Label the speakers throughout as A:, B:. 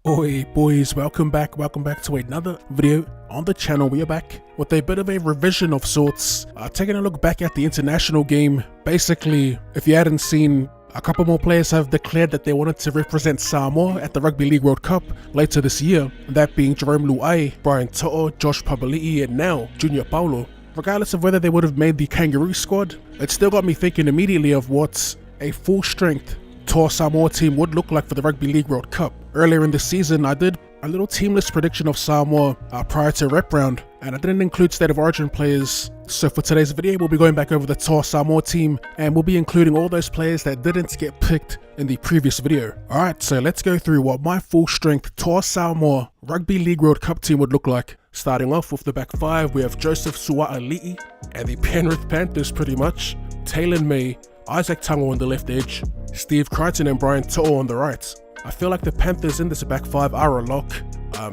A: Oi boys, welcome back to another video on the channel. We are back with a bit of a revision of sorts, taking a look back at the international game. Basically, if you hadn't seen, a couple more players have declared that they wanted to represent Samoa at the Rugby League World Cup later this year, that being Jerome Luai, Brian To'o, Josh Papali'i, and now Junior Paulo. Regardless of whether they would have made the Kangaroo squad, it still got me thinking immediately of what a full-strength Toa Samoa team would look like for the Rugby League World Cup. Earlier in the season, I did a little teamless prediction of Samoa prior to rep round, and I didn't include State of Origin players. So for today's video, we'll be going back over the Toa Samoa team, and we'll be including all those players that didn't get picked in the previous video. Alright, so let's go through what my full-strength Toa Samoa Rugby League World Cup team would look like. Starting off with the back five, we have Joseph Sua'ali'i and the Penrith Panthers pretty much, Taylor May, Isaac Tango on the left edge, Steve Crichton and Brian To'o on the right. I feel like the Panthers in this back five are a lock.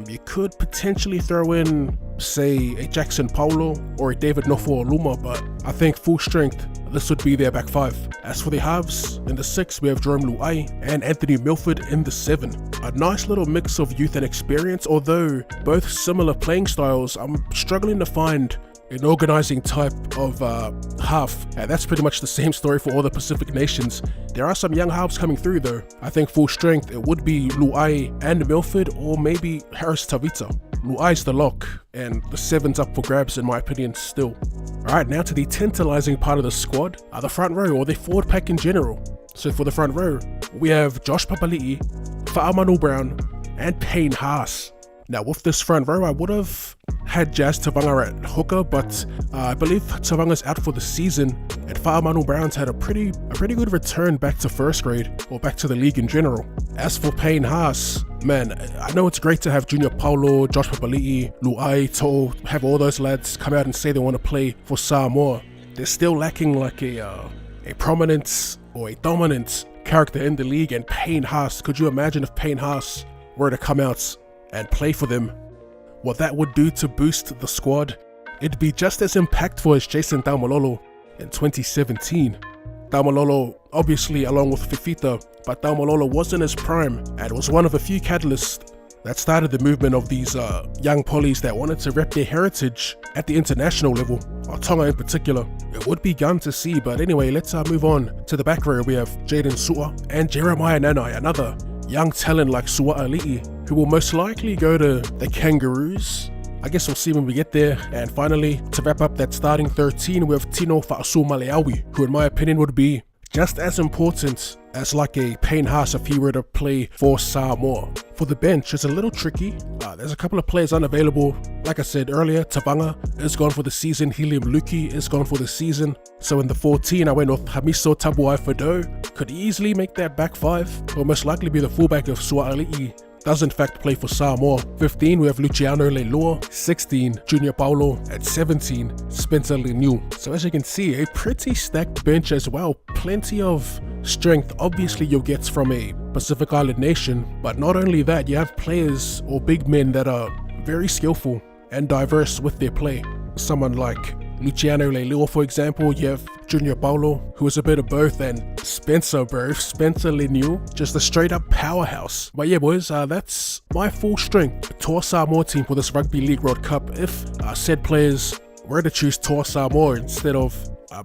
A: You could potentially throw in, say, a Jackson Paulo or a David Nofo-Oluma, but I think full strength, this would be their back five. As for the halves, in the six we have Jerome Luai and Anthony Milford in the seven. A nice little mix of youth and experience, although both similar playing styles. I'm struggling to find an organizing type of half, and that's pretty much the same story for all the Pacific nations. There are some young halves coming through though. I think full strength, it would be Luai and Milford, or maybe Harris Tavita. Luai's the lock, and the seven's up for grabs in my opinion still. Alright, now to the tantalizing part of the squad, the front row, or the forward pack in general. So for the front row, we have Josh Papali'i, Fa'amanu Brown, and Payne Haas. Now with this front row, I would have had Jazz Tavanga at hooker, but I believe Tavanga's out for the season, and Fa'amanu Brown's had a pretty good return back to first grade, or back to the league in general. As for Payne Haas, man, I know it's great to have Junior Paulo, Josh Papali'i, Luai, To'o, have all those lads come out and say they want to play for Samoa. They're still lacking like a prominent or a dominant character in the league, and Payne Haas, could you imagine if Payne Haas were to come out and play for them? What that would do to boost the squad, it'd be just as impactful as Jason Taumalolo in 2017. Taumalolo, obviously along with Fifita, but Taumalolo was in his prime and was one of a few catalysts that started the movement of these young pollies that wanted to rep their heritage at the international level, or Tonga in particular. It would be gun to see, but anyway, let's move on to the back row. We have Jaden Sua and Jeremiah Nanai, another young talent like Sua'ali'i, who will most likely go to the Kangaroos. I guess we'll see when we get there. And finally, to wrap up that starting 13, we have Tino Fa'asuamaleaui, who in my opinion would be just as important as like a Payne Haas if he were to play for Samoa. For the bench, it's a little tricky. There's a couple of players unavailable. Like I said earlier, Tavanga is gone for the season, Helium Luki is gone for the season. So in the 14, I went with Hamiso Tabuai Fado. Could easily make that back five, or most likely be the fullback if Sua'ali'i does in fact play for Samoa. 15, we have Luciano Leilua. 16, Junior Paulo. At 17, Spencer Leniu. So as you can see, a pretty stacked bench as well. Plenty of strength obviously you'll get from a Pacific Island nation, but not only that, you have players or big men that are very skillful and diverse with their play. Someone like Luciano Leilua, for example. You have Junior Paulo, who is a bit of both, and Spencer Leniu, just a straight up powerhouse. But yeah boys, that's my full strength Toa Samoa team for this Rugby League World Cup. If said players were to choose Toa Samoa instead of,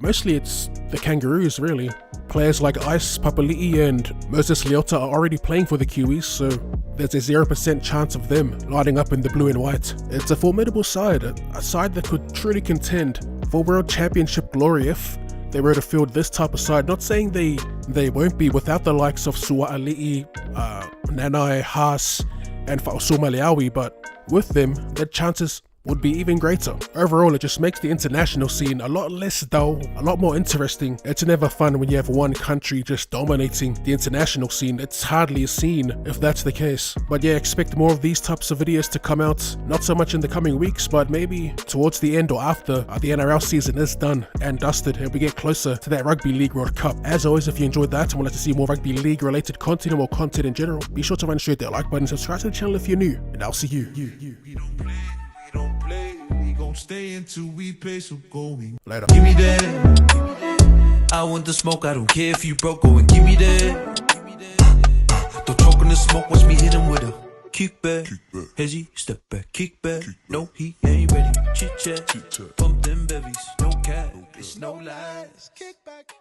A: mostly it's the Kangaroos really. Players like Ice Papali'i and Moses Leota are already playing for the Kiwis, so there's a 0% chance of them lining up in the blue and white. It's a formidable side, a side that could truly contend for World Championship glory if they were to field this type of side. Not saying they won't be without the likes of Sua'ali'i, Nanai, Haas, and Fa'asuamaleaui, but with them, the chances would be even greater. Overall, it just makes the international scene a lot less dull, a lot more interesting. It's never fun when you have one country just dominating the international scene. It's hardly a scene if that's the case. But yeah, expect more of these types of videos to come out, not so much in the coming weeks, but maybe towards the end or after the NRL season is done and dusted and we get closer to that Rugby League World Cup. As always, if you enjoyed that and would like to see more Rugby League related content or more content in general, be sure to run straight that like button, subscribe to the channel if you're new, and I'll see you.
B: Stay until we pay, so going
A: Later.
B: Give me that. I want the smoke, I don't care if you broke, go and give me that. Don't choke on the smoke, watch me hit him with a kick back. Hezzy, step back, kick back. No, he ain't ready. Chit chat, pump them bevies. No cap, it's no lies. Kick back.